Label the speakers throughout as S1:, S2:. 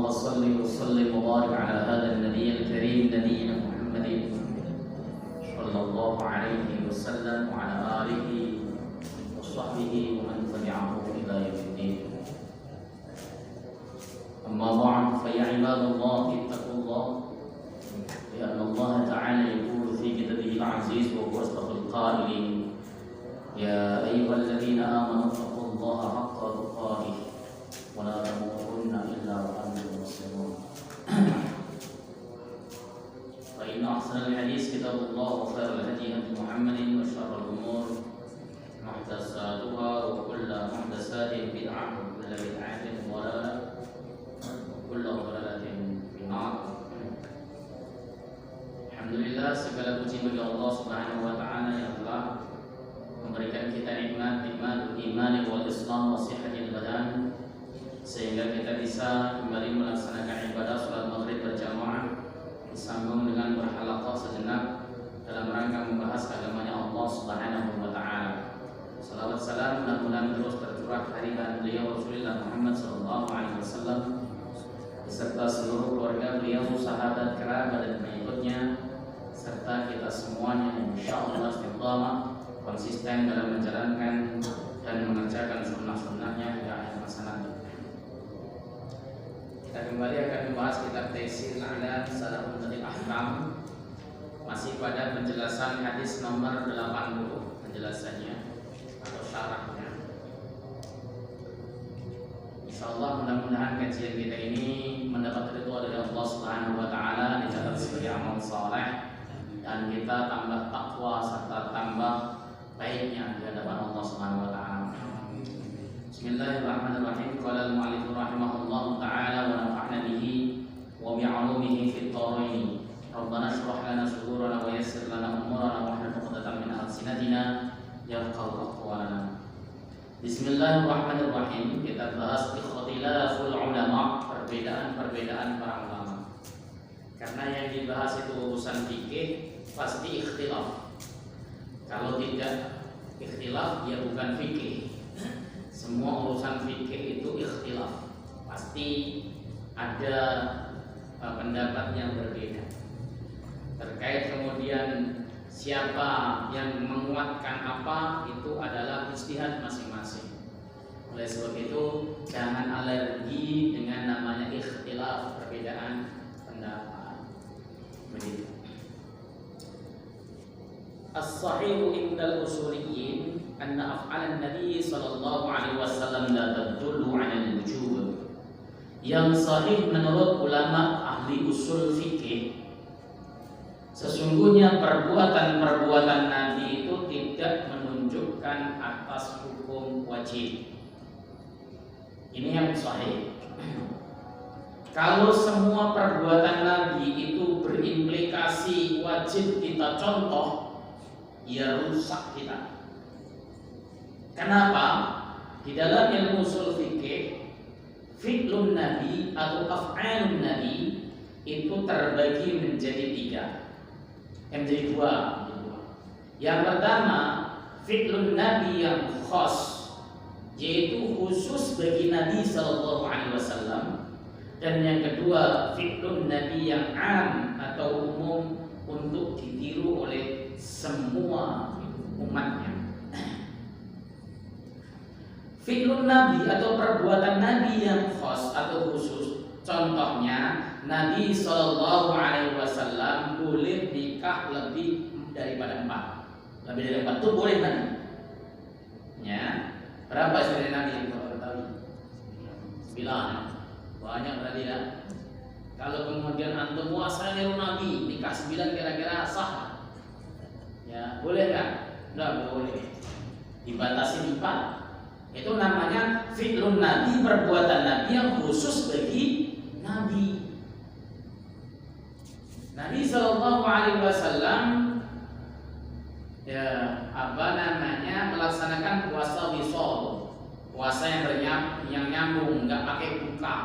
S1: صل وسلم وبارك على هذا النبي الكريم نبينا محمد صلى الله عليه وسلم وعلى آله وصحبه ومن تبعه إلى يوم الدين. أما بعد فيا عباد الله اتقوا الله لأن الله تعالى يقول في كتابه العزيز وهو أصدق القائلين يا أيها الذين آمنوا اتقوا الله حق تقاته ولا تموتن إلا وأنتم مسلمون. فإن أحسن الحديث كتاب الله وخير الهدي هدي محمد وشر الأمور محدثاتها وكل محدثات بدعة وكل بدعة ضلالة وكل ضلالة في النار. Alhamdulillah, segala puji bagi Allah Subhanahu wa taala yang telah memberikan kita nikmat iman wal Islam wa sihhatil badan sehingga kita bisa kembali melaksanakan ibadah salat maghrib berjamaah disambung dengan berhalaqah sejenak dalam rangka membahas agamanya Allah Subhanahu wa taala. Salawat salam mudah-mudahan terus tercurah harian beliau Rasulullah Muhammad sallallahu alaihi wasallam beserta seluruh keluarga beliau, sahabat, kerabat dan pengikutnya serta kita semuanya yang insyaallah istiqamah konsisten dalam menjalankan dan mengerjakan sunnah-sunnahnya hingga akhir masa nanti. Kita kembali akan membahas kitab Taisir A'lam Syarah Umdatul Ahkam, masih pada penjelasan hadis nomor 80 penjelasannya atau syarahnya. Insyaallah mudah-mudahan kajian kita ini mendapat ridha dari Allah Subhanahu wa taala, dicatat sebagai amal saleh dan kita tambah takwa serta tambah baiknya di hadapan Allah Subhanahu wa taala. Bismillahirrahmanirrahim. Qala al-mu'allif rahimahullahu taala wa nafa'na bihi wa bi'ulumihi fid dharain. Rabbana shrah lana sudurana wa yassir lana umurana wa hlul 'uqdatam min alsinatina yafqahu aqwalana. Bismillahirrahmanirrahim. Kita bahas ikhtilaful ulama, perbedaan-perbedaan para ulama. Karena yang dibahas itu urusan fikih, pasti ikhtilaf. Kalau tidak ikhtilaf, ya bukan fikih. Semua urusan fikih itu ikhtilaf. Pasti ada pendapat yang berbeda. Terkait kemudian siapa yang menguatkan apa, itu adalah ijtihad masing-masing. Oleh sebab itu, jangan alergi dengan namanya ikhtilaf, perbedaan pendapat. Begitu. As-sahihu indal usuliyyin anna af'alan nabi sallallahu alaihi wasallam la tadullu 'ala al-wujub. Yang sahih menurut ulama ahli usul fikih, sesungguhnya perbuatan-perbuatan nabi itu tidak menunjukkan atas hukum wajib. Ini yang sahih. Kalau semua perbuatan nabi itu berimplikasi wajib kita contoh, ya rusak kita. Kenapa? Di dalam ilmu usul fikih, fi'lun nabi atau af'alun nabi itu terbagi menjadi tiga, menjadi dua. Yang pertama, fi'lun nabi yang khas, yaitu khusus bagi Nabi Sallallahu Alaihi Wasallam. Dan yang kedua, fi'lun nabi yang am atau umum untuk ditiru oleh semua umatnya. Fi'lun nabi atau perbuatan nabi yang khas atau khusus, contohnya Nabi Sallallahu Alaihi Wasallam boleh nikah lebih daripada 4. Lebih dari 4 itu boleh kan? Ya. Berapa istri Nabi yang kita ketahui? 9. Banyak berarti ya. Kalau kemudian antum muasa niru Nabi nikah 9 kira-kira sah? Ya, boleh kan? Enggak boleh. Dibatasi 4. Itu namanya fi'lun nabi, perbuatan nabi yang khusus bagi nabi. Nabi sallallahu alaihi wasallam melaksanakan puasa wisol, puasa yang nyambung, nggak pakai buka,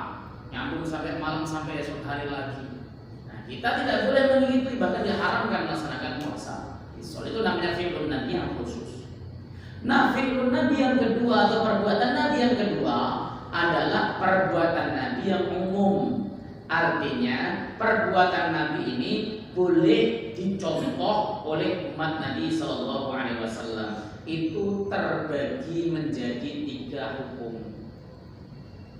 S1: nyambung sampai malam sampai esok hari lagi. Nah, kita tidak boleh mengikuti, bahkan diharamkan melaksanakan puasa wisol. Itu namanya fi'lun nabi yang khusus. Nah, fi'lun nabi yang kedua atau perbuatan nabi yang kedua adalah perbuatan nabi yang umum,
S2: Artinya perbuatan Nabi ini boleh dicontoh oleh umat Nabi Shallallahu Alaihi Wasallam. Itu terbagi menjadi 3 hukum.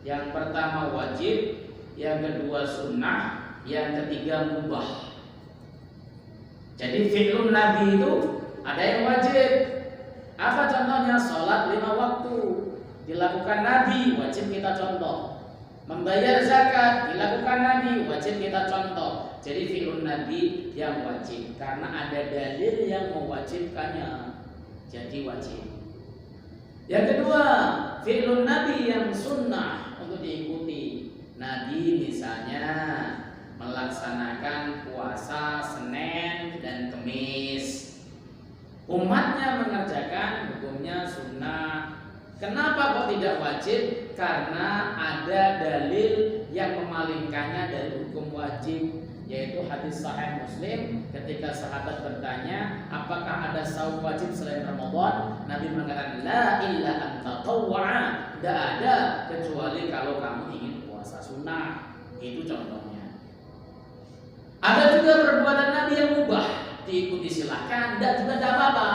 S2: Yang pertama wajib, yang kedua sunnah, yang ketiga mubah. Jadi fi'lun Nabi itu ada yang wajib. Apa contohnya? Sholat 5 waktu dilakukan Nabi, wajib kita contoh. Membayar zakat dilakukan Nabi, wajib kita contoh. Jadi fi'lun Nabi yang wajib karena ada dalil yang mewajibkannya, jadi wajib. Yang kedua, fi'lun Nabi yang sunnah untuk diikuti. Nabi misalnya melaksanakan puasa Senin dan Kamis, umatnya mengerjakan hukumnya sunnah. Kenapa kok tidak wajib? Karena ada dalil yang memalingkannya dari hukum wajib, yaitu hadis sahih Muslim ketika sahabat bertanya, apakah ada saum wajib selain Ramadan? Nabi mengatakan, la illa an tatawwa'a, tidak ada kecuali kalau kamu ingin puasa sunnah. Itu contohnya. Ada juga perbuatan Nabi yang mubah, diikuti silahkan, tidak juga tidak apa-apa.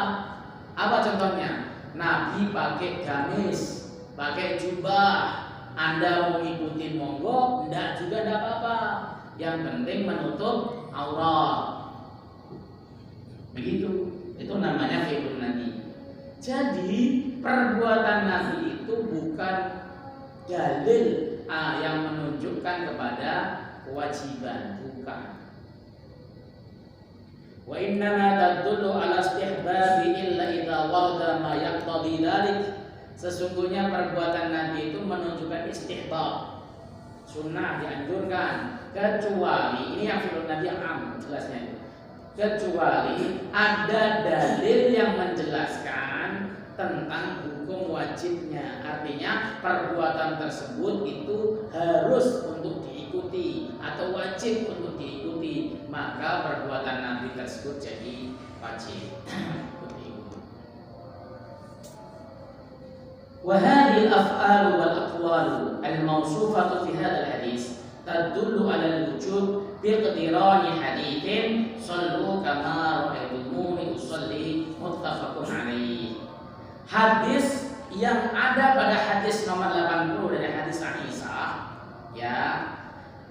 S2: Apa contohnya? Nabi pakai gamis, pakai jubah. Anda mau ikuti monggo, tidak juga tidak apa-apa. Yang penting menutup aurat. Begitu. Itu namanya fi'lun Nabi. Jadi perbuatan Nabi itu bukan dalil yang menunjukkan kepada kewajiban, bukan. Wa innama tadullu ala istihbabi illa idza warada ma yaqtadi dzalik. Sesungguhnya perbuatan Nabi itu menunjukkan istihbab, sunnah, dianjurkan, kecuali ini yang fi'lun Nabi yang am jelasnya itu. Kecuali ada dalil yang menjelaskan tentang hukum wajibnya. Artinya perbuatan tersebut itu harus untuk diikuti atau wajib untuk diikuti, maka perbuatan Nabi tersebut jadi wajib. Wa hadhihi al-af'al wal aqwal al-mawsufah fi hadha al-hadis tadullu ala al-wujub biqdirani haditsin sallu kama ra'aytumuni usalli muttafaqun alaih. Hadis yang ada pada hadis nomor 80 dari hadis Aisyah, ya,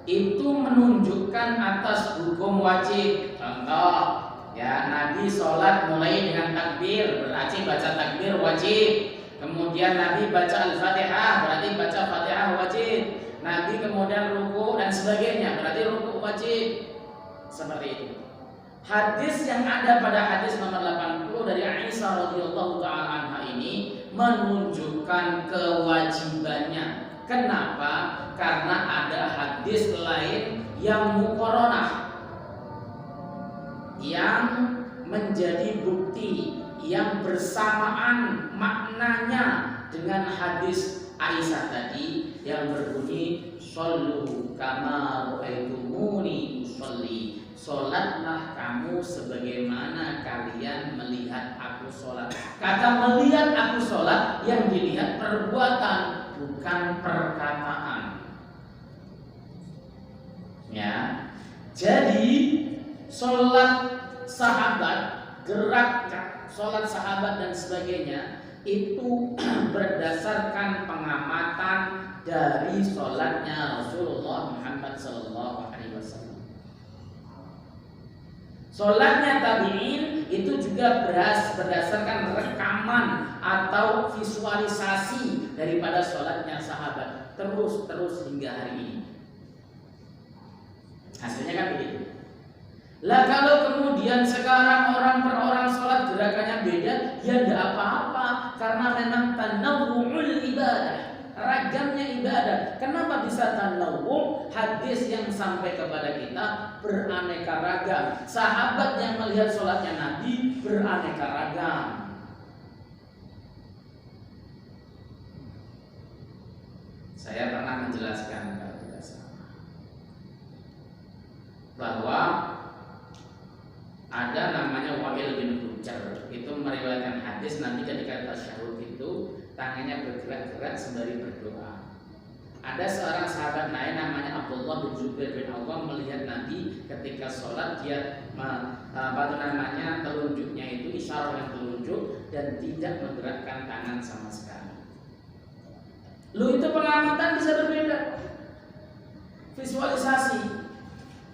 S2: itu menunjukkan atas hukum wajib. Contoh, ya, Nabi sholat mulai dengan takbir, berarti baca takbir wajib. Kemudian Nabi baca Al-Fatihah, berarti baca Fatihah wajib. Nabi kemudian ruku dan sebagainya, berarti ruku wajib. Seperti itu. Hadis yang ada pada hadis nomor 80 dari Aisyah radhiyallahu taala anha ini menunjukkan kewajibannya. Kenapa? Karena ada hadis lain yang muqaranah, yang menjadi bukti, yang bersamaan maknanya dengan hadis Aisyah tadi yang berbunyi shollu kama ra'aytumuni usolli. Sholatlah kamu sebagaimana kalian melihat aku sholat. Kata melihat aku sholat yang dilihat perbuatan, bukan perkataan. Ya, jadi sholat sahabat, gerak sholat sahabat dan sebagainya itu berdasarkan pengamatan dari sholatnya Rasulullah Muhammad SAW. Sholatnya tabi'in itu juga berdasarkan rekaman atau visualisasi daripada sholatnya sahabat terus hingga hari ini. Hasilnya kan begitu. Lah kalau kemudian sekarang orang per orang sholat gerakannya beda, ya tidak apa-apa, karena memang tanawwu'ul ibadah, ragamnya ibadah. Kenapa bisa tanawwu'? Hadis yang sampai kepada kita beraneka ragam. Sahabat yang melihat sholatnya Nabi beraneka ragam. Saya pernah menjelaskan kalau tidak salah bahwa ada namanya Wa'il bin Hujjar, itu meriwayatkan hadis Nabi ketika tasyahud itu tangannya bergerak-gerak sembari berdoa. Ada seorang sahabat lain namanya Abdullah bin Zubair bin Awam melihat Nabi ketika sholat dia telunjuknya itu isyarat dengan telunjuk dan tidak menggerakkan tangan sama sekali. Lu itu pengamatan bisa berbeda. Visualisasi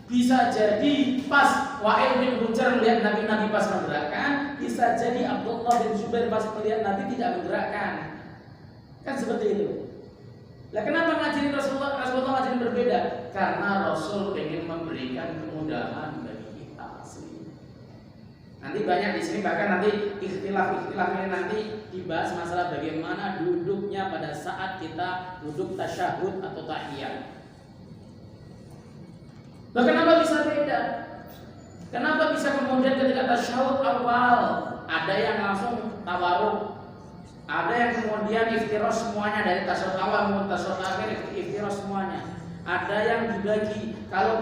S2: bisa jadi pas Wa'il bin Hujr melihat Nabi pas menggerakkan, bisa jadi Abdullah bin Zubair pas melihat Nabi tidak menggerakkan. Kan seperti itu. Lah kenapa ngajarin Rasulullah ngajarin berbeda? Karena Rasul ingin memberikan kemudahan bagi kita asli. Nanti banyak di sini, bahkan nanti ikhtilaf ini nanti dibahas masalah bagaimana duduknya pada saat kita duduk tasyahud atau tahiyat. Lah kenapa bisa beda? Kenapa bisa kemudian ketika tasyahud awal ada yang langsung tawarruk, ada yang kemudian iftirosh semuanya dari tasyahud awal maupun tasyahud akhir iftirosh semuanya. Ada yang dibagi kalau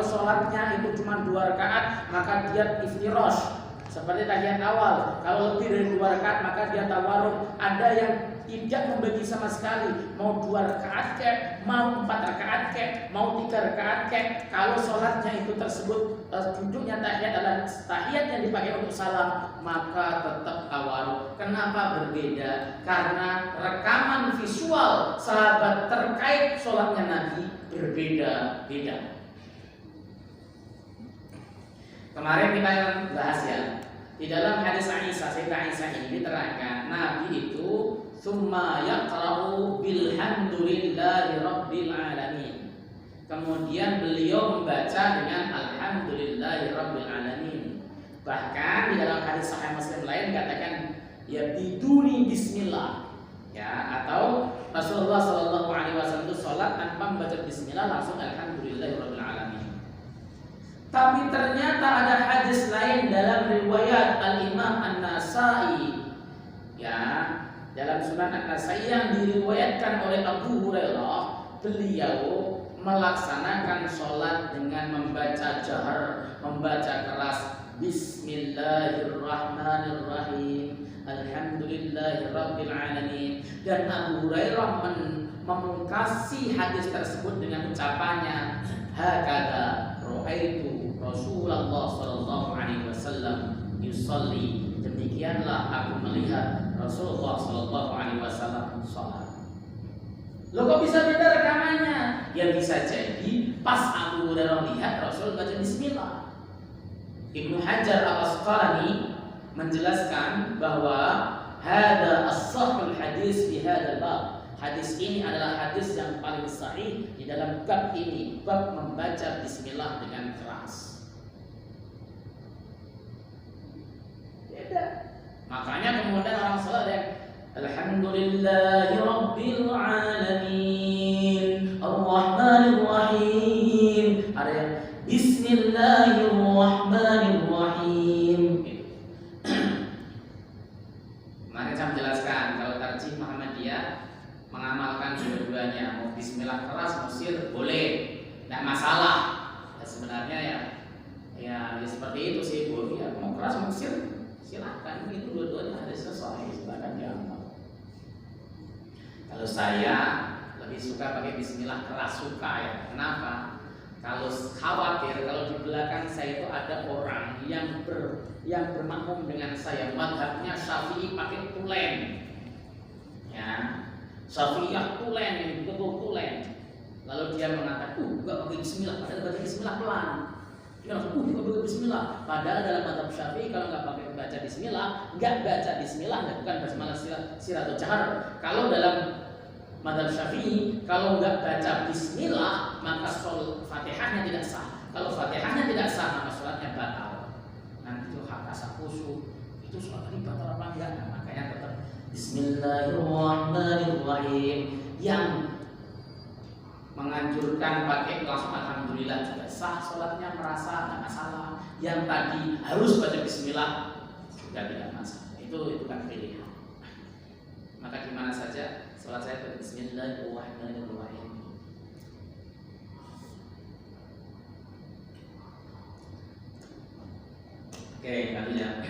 S2: sholatnya itu cuma 2 rakaat maka dia iftirosh seperti tahiyat awal. Kalau lebih dari 2 rakaat maka dia tawarruk. Ada yang tidak membagi sama sekali, mau 2 rakaat kek, mau 4 rakaat kek, mau 3 rakaat kek. Kalau sholatnya itu tersebut duduknya tahiyat adalah tahiyat yang dipakai untuk salam, maka tetap tawarruk. Kenapa berbeda? Karena rekaman visual sahabat terkait sholatnya Nabi berbeda-beda. Kemarin kita bahas ya, di dalam hadis Sayyidah Aisyah ini diterangkan Nabi itu summa yaqra'u bilhamdulillahi rabbil alamin. Kemudian beliau membaca dengan alhamdulillahi rabbil alamin. Bahkan di dalam hadis Sahih Muslim lain dikatakan ya biduni bismillah. Ya, atau Rasulullah sallallahu alaihi wasallam itu salat tanpa membaca bismillah langsung alhamdulillahi rabbil alamin. Tapi ternyata ada hadis lain dalam riwayat Al-Imam An-Nasai, ya, dalam Sunan An-Nasai yang diriwayatkan oleh Abu Hurairah, beliau melaksanakan sholat dengan membaca jahar, membaca keras Bismillahirrahmanirrahim, Alhamdulillahirabbil alamin. Dan Abu Hurairah memungkasi hadis tersebut dengan ucapannya hakada ra'aitu Rasulullah sallallahu alaihi wasallam yusalli. Demikianlah aku melihat Rasulullah sallallahu alaihi wasallam salat. Loh kok bisa beda rekamannya? Ya bisa jadi pas Abu Hurairah lihat Rasul baca bismillah. Ibnu Hajar Al-Asqalani menjelaskan bahwa hada as-sahhul hadis fi hadzal bab. Hadis ini adalah hadis yang paling sahih di dalam bab ini, bab membaca bismillah dengan keras. Beda. Makanya kemudian orang salat yang Alhamdulillahirabbil alamin Ar-Rahmanir Rahim, ada yang Bismillahirrahmanirrahim. Mari saya menjelaskan kalau tarjih Muhammadiyah mengamalkan dua-duanya, mau bismillah keras mau sir boleh, tidak masalah. Ya, sebenarnya ya seperti itu sih, boleh ya, mau keras mau sir silakan, itu dua-duanya ada sesuai, silakan diamal. Kalau saya lebih suka pakai bismillah keras, suka ya. Kenapa? Kalau khawatir kalau di belakang saya itu ada orang yang bermakmum dengan saya, madhabnya Syafi'i pakai tulen, ya. Syafi'iyah tulen, ini betul tulen. Lalu dia mengatakan, enggak pakai bismillah, padahal baca bismillah pelan. Dia langsung, enggak pakai bismillah. Padahal dalam madhab Syafi'i kalau enggak pakai baca bismillah, enggak baca bismillah, bukan basmalah sirah atau jahar. Kalau dalam madhab Syafi'i, kalau enggak baca bismillah, maka Fatihahnya tidak sah. Kalau Fatihahnya tidak sah, maka sholatnya batal. Nanti itu hak asal khusyuk. Itu sholat ini batal apa enggak? Nah, makanya tetap Bismillahirrahmanirrahim. Yang menganjurkan pakai langsung alhamdulillah juga sah, sholatnya merasa tidak masalah. Yang tadi harus baca bismillah juga tidak masalah. Itu kan pilihan. Maka gimana saja sholat saya Bismillahirrahmanirrahim. Oke, kalian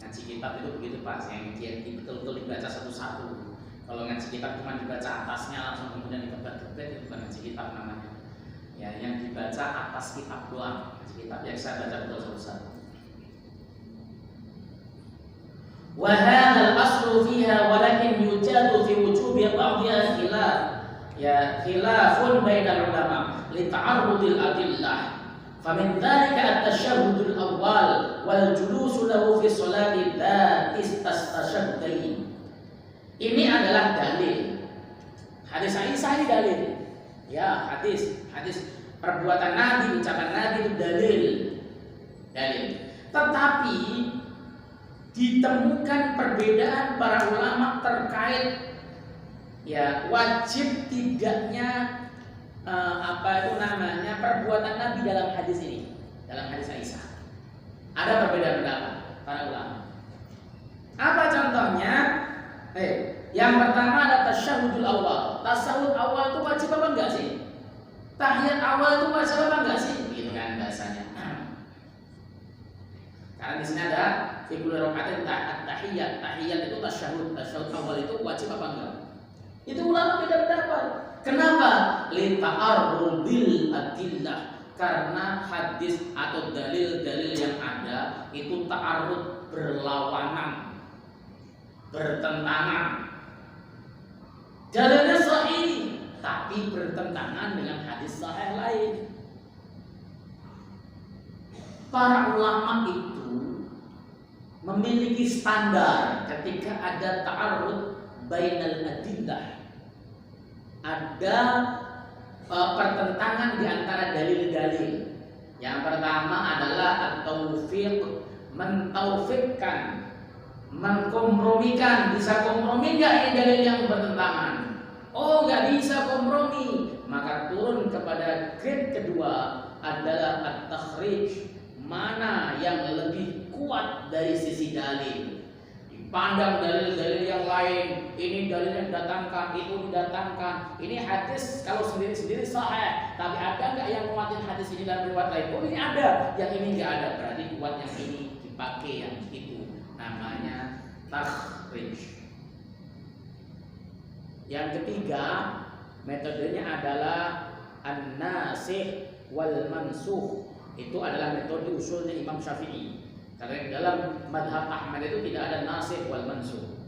S2: ngaji kitab itu begitu itu Pak, yang betul-betul dibaca satu-satu. Kalau ngaji kitab cuma dibaca atasnya langsung kemudian dikebet-kebet, itu bukan ngaji kitab namanya. Ya, yang dibaca atas kitab doang, ngaji kitab yang saya baca betul satu-satu. Wa hadzal aslu fiha walakin yujadu fi wujubi ba'dhiha khilaf. Ya, khilafun bainal ulama li ta'arrudil adillah. Famin dzalika at-tashahhudul awwal wal julusu lahu fi sholati dzatis tashahhudain. Ini adalah dalil. Hadis Aisyah ini dalil. Ya, hadis perbuatan Nabi, ucapan Nabi itu dalil. Tetapi ditemukan perbedaan para ulama terkait ya wajib tidaknya perbuatan Nabi dalam hadis ini, dalam hadis Aisyah. Ada perbedaan pendapat para ulama. Apa contohnya? Yang pertama ada tasyahudul awal. Tasyahud awal itu wajib apa enggak sih? Tahiyat awal itu wajib apa enggak sih? Gitu kan bahasanya. Karena di sini ada fi kulli rakaatin tahiyat. Tahiyat itu tasyahud. Tasyahud awal itu wajib apa enggak? Itu ulama beda pendapat. Kenapa? Li ta'arrudil adillah. Karena hadis atau dalil-dalil yang ada itu ta'arrud, berlawanan, bertentangan. Dalilnya sahih tapi bertentangan dengan hadis sahih lain. Para ulama itu memiliki standar ketika ada ta'arrud bainal adillah, ada pertentangan di antara dalil-dalil. Yang pertama adalah at-taufiq, mentaufikkan, mengkompromikan. Bisa kompromi nggak ini dalil yang bertentangan? Oh, nggak bisa kompromi, maka turun kepada grade kedua adalah at-takhrij, mana yang lebih kuat dari sisi dalil. Dipandang dalil-dalil yang lain, ini dalil yang didatangkan, itu didatangkan. Ini hadis kalau sendiri-sendiri sahih, tapi ada nggak yang menguatkan hadis ini dan riwayat lain? Oh, ini ada, yang ini nggak ada, berarti kuat yang ini, dipakai yang itu. Namanya takhrij. Yang ketiga, metodenya adalah an-nasikh wal mansukh. Itu adalah metode usulnya Imam Syafi'i. Karena di dalam madhab Ahmad itu tidak ada nasikh wal mansukh.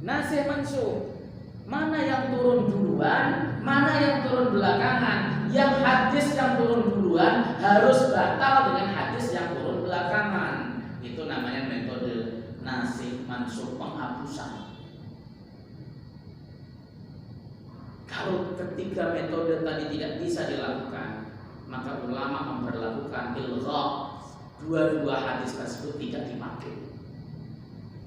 S2: Nasikh mansukh, mana yang turun duluan, mana yang turun belakangan. Yang hadis yang turun duluan harus batal dengan hadis yang turun belakangan. Itu namanya metode nasikh mansukh, penghapusan. Kalau ketiga metode tadi tidak bisa dilakukan, maka ulama memperlakukan ilgha, dua-dua hadis tersebut tidak dipakai.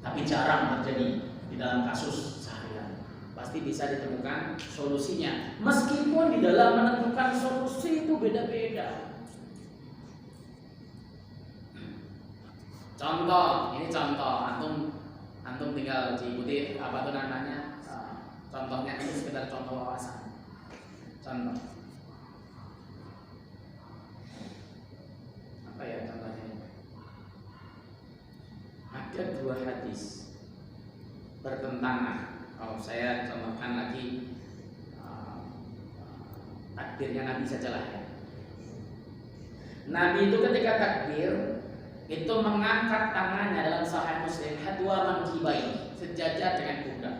S2: Tapi jarang terjadi di dalam kasus seharian. Pasti bisa ditemukan solusinya. Meskipun di dalam menentukan solusi itu beda-beda. Contoh, ini contoh. Antum tinggal diikuti apa tuh namanya? Contohnya ini sekedar contoh wawasan. Contoh. Apa ya contohnya? Ada dua hadis bertentangan. Kalau saya contohkan lagi takbirnya Nabi sajalah ya. Nabi itu ketika takbir itu mengangkat tangannya dalam Sahih Muslim hadwa mankibai, sejajar dengan pundak.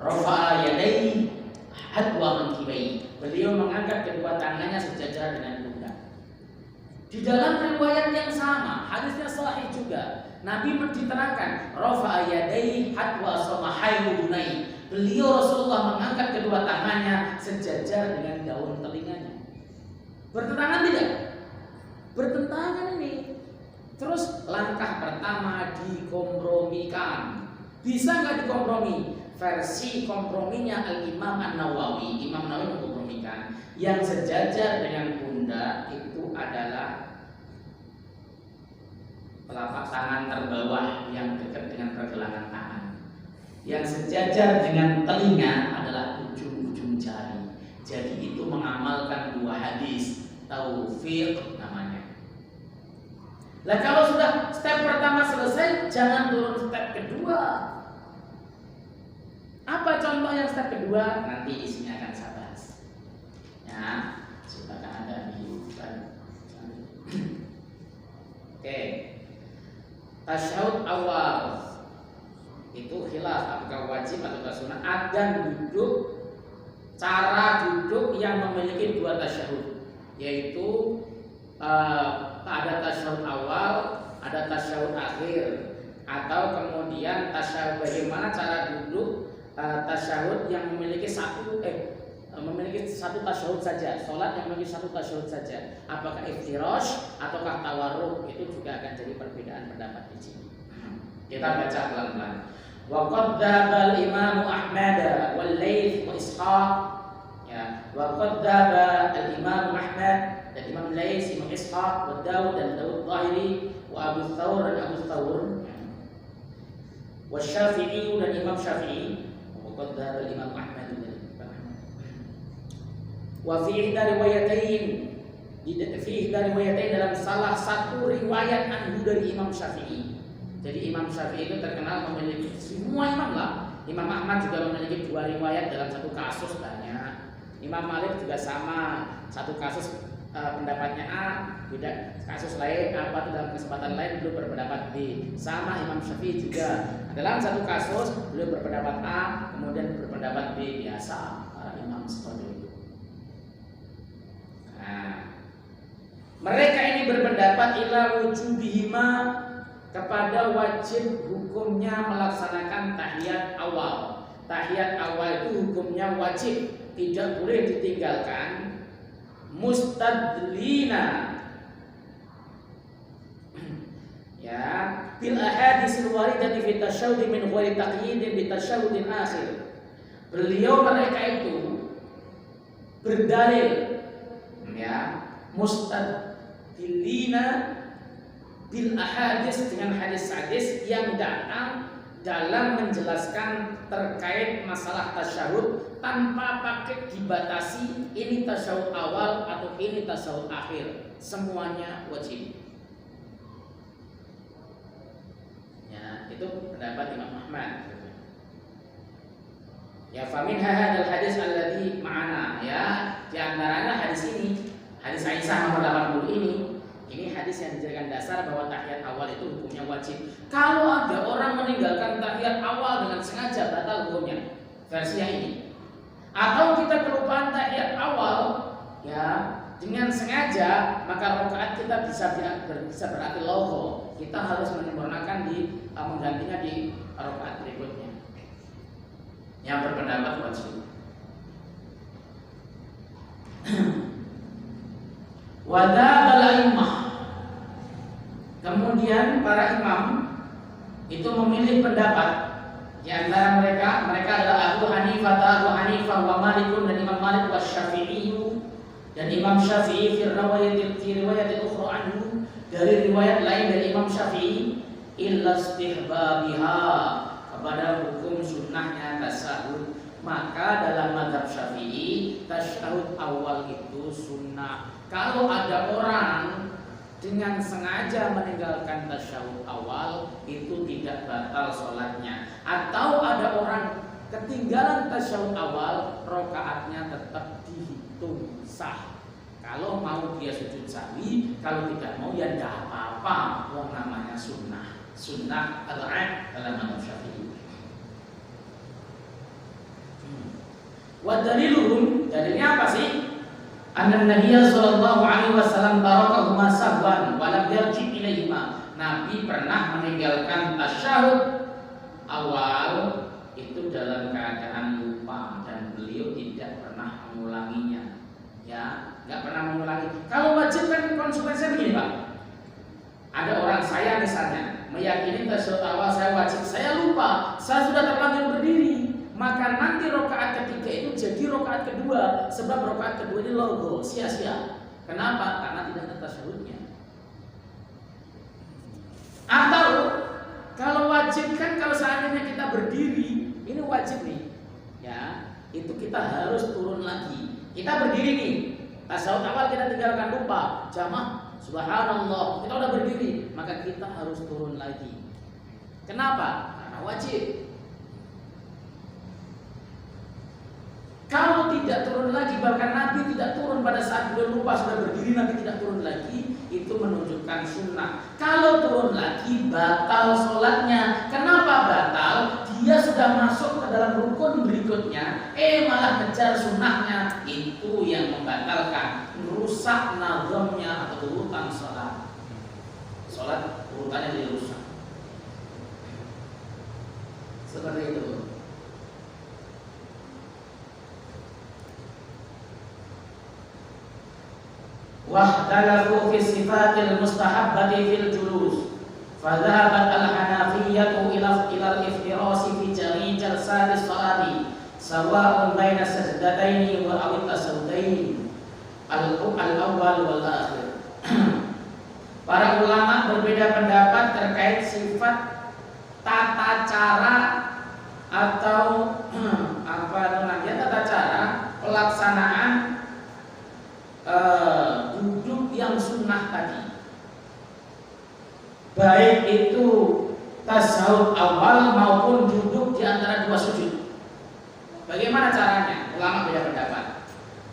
S2: Rafa'a yadayhi hadwa mankibai. Beliau mengangkat kedua tangannya sejajar dengan pundak. Di dalam riwayat yang sama, hadisnya sahih juga. Nabi diterangkan rafa'a yadayhi hadwa samahai udunai. Beliau Rasulullah mengangkat kedua tangannya sejajar dengan daun telinganya. Bertentangan tidak? Bertentangan ini. Terus langkah pertama dikompromikan. Bisa nggak dikompromi? Versi komprominya Al-Imam An-Nawawi. Imam Nawawi mengkompromikan yang sejajar dengan pundak itu adalah telapak tangan terbawah yang dekat dengan pergelangan tangan. Yang sejajar dengan telinga adalah ujung-ujung jari. Jadi itu mengamalkan dua hadis, taufiq namanya. Lah kalau sudah step pertama selesai, jangan turun step kedua. Apa contoh yang step kedua? Nanti isinya akan saya bahas. Ya, silakan ada di Oke. Tasyahud awal itu khilaf apakah wajib atau sunnah. Adzan duduk, cara duduk yang memiliki dua tasyahud, yaitu ada tasyahud awal, ada tasyahud akhir, atau kemudian tasyahud bagaimana cara duduk tasyahud yang memiliki satu tasyahud saja, sholat yang memiliki satu tasyahud saja, apakah iftirash ataukah tawarruk, itu juga akan jadi perbedaan pendapat di sini. Kita baca pelan-pelan. Wa qad dzaba al-Imam Ahmad wal Laits wa Ishaq, ya, wa qad dzaba al-Imam Ahmad dan Imam Laits, Imam Ishaq, wa Daud dan Daud Zahiri, wa Abu Thawr dan Abu Thawr, wa Syafi'i dan Imam Syafi'i, wa qad dzaba al-Imam Ahmad dan wa fi ihda riwayatain dalam salah satu riwayat anhu dari Imam Syafi'i. Jadi Imam Syafi'i itu terkenal memiliki, semua imam lah. Imam Ahmad juga memiliki dua riwayat dalam satu kasus banyak. Imam Malik juga sama, satu kasus pendapatnya A, beda kasus lain apa dalam kesempatan lain beliau berpendapat B. Sama Imam Syafi'i juga, dalam satu kasus beliau berpendapat A, kemudian berpendapat B. Biasa para imam seperti itu. Nah, mereka ini berpendapat ila wujubihima, kepada wajib hukumnya melaksanakan tahiyat awal. Tahiyat awal itu hukumnya wajib, tidak boleh ditinggalkan. Mustadlina, ya, bil ahadits al-waridati fi tasyahhud min ghairi taqyid bi tasyahhudin akhir. Beliau mereka itu berdalil, ya, mustadlina bil ahadits, dengan hadis-hadis yang datang dalam menjelaskan terkait masalah tasyahud tanpa pakai dibatasi ini tasyahud awal atau ini tasyahud akhir, semuanya wajib. Ya, itu pendapat Imam Ahmad. Ya, famin hadzal hadis alladzi ma'ana, ya, di antaranya hadis ini, hadis Aisyah nomor 80 ini hadis yang dijadikan dasar bahwa tahiyat awal itu hukumnya wajib. Kalau ada orang meninggalkan tahiyat awal dengan sengaja, batal hukumnya. Versinya ini. Atau kita kelupaan tahiyat awal, ya, dengan sengaja, maka rakaat kita bisa berarti logho. Kita harus menyempurnakan menggantinya di rakaat berikutnya. Yang berpendapat wajib. Wadabal a'immah, kemudian para imam itu memilih pendapat. Di antara mereka adalah Abu Hanifah wa Malikun dan Imam Malik wa Syafi'i dan Imam Syafi'i fi riwayat ukhra anhu, dari riwayat lain dari Imam Syafi'i, illa istihbabiha, kepada hukum sunnahnya tasyahud. Maka dalam mazhab Syafi'i tasyahud awal itu sunnah. Kalau ada orang dengan sengaja meninggalkan tasyahud awal, itu tidak batal sholatnya. Atau ada orang ketinggalan tasyahud awal, rakaatnya tetap dihitung sah. Kalau mau dia sujud sahwi, kalau tidak mau ya tidak apa-apa. Wong namanya sunnah. Sunnah al-'ain dalam mazhab Syafi'i. Wa daliluhum, dalilnya apa sih? Anna Nabiya sallallahu alaihi wasallam tarakahuma sahwan wa lam yarji ilaihima. Nabi pernah meninggalkan tasyahud awal itu dalam keadaan lupa dan beliau tidak pernah mengulanginya. Ya, enggak pernah mengulangi. Kalau wajib kan konsekuensinya begini, Pak. Ada orang, saya misalnya meyakini tasyahud awal saya wajib, saya lupa, saya sudah terlanjur berdiri. Maka nanti rokaat ketiga itu jadi rokaat kedua, sebab rokaat kedua ini logo sia-sia. Kenapa? Karena tidak ada tasyahudnya. Atau kalau wajib kan, kalau seandainya kita berdiri, ini wajib nih, ya, itu kita harus turun lagi. Kita berdiri nih, tasyahud awal kita tinggalkan lupa, jamaah subhanallah, kita udah berdiri, maka kita harus turun lagi. Kenapa? Karena wajib. Kalau tidak turun lagi, bahkan Nabi tidak turun pada saat beliau lupa sudah berdiri, Nabi tidak turun lagi, itu menunjukkan sunnah. Kalau turun lagi, batal sholatnya. Kenapa batal? Dia sudah masuk ke dalam rukun berikutnya, malah kejar sunnahnya. Itu yang membatalkan, merusak nazamnya atau urutan sholat. Sholat urutannya dirusak. Seperti itu. Wahtalafu fi sifatil mustahabbati fil julus. Fadhahabat al-Hanafiyyatu ila al-iftirasi fi jami' jalsati sholati sawa'un baina sajdataini wa aw tasawwudain al-awwal wal akhir. Para ulama berbeda pendapat terkait sifat tata cara atau tata cara pelaksanaan duduk yang sunnah tadi, baik itu tasyahud awal maupun duduk di antara dua sujud. Bagaimana caranya? Ulama beda pendapat.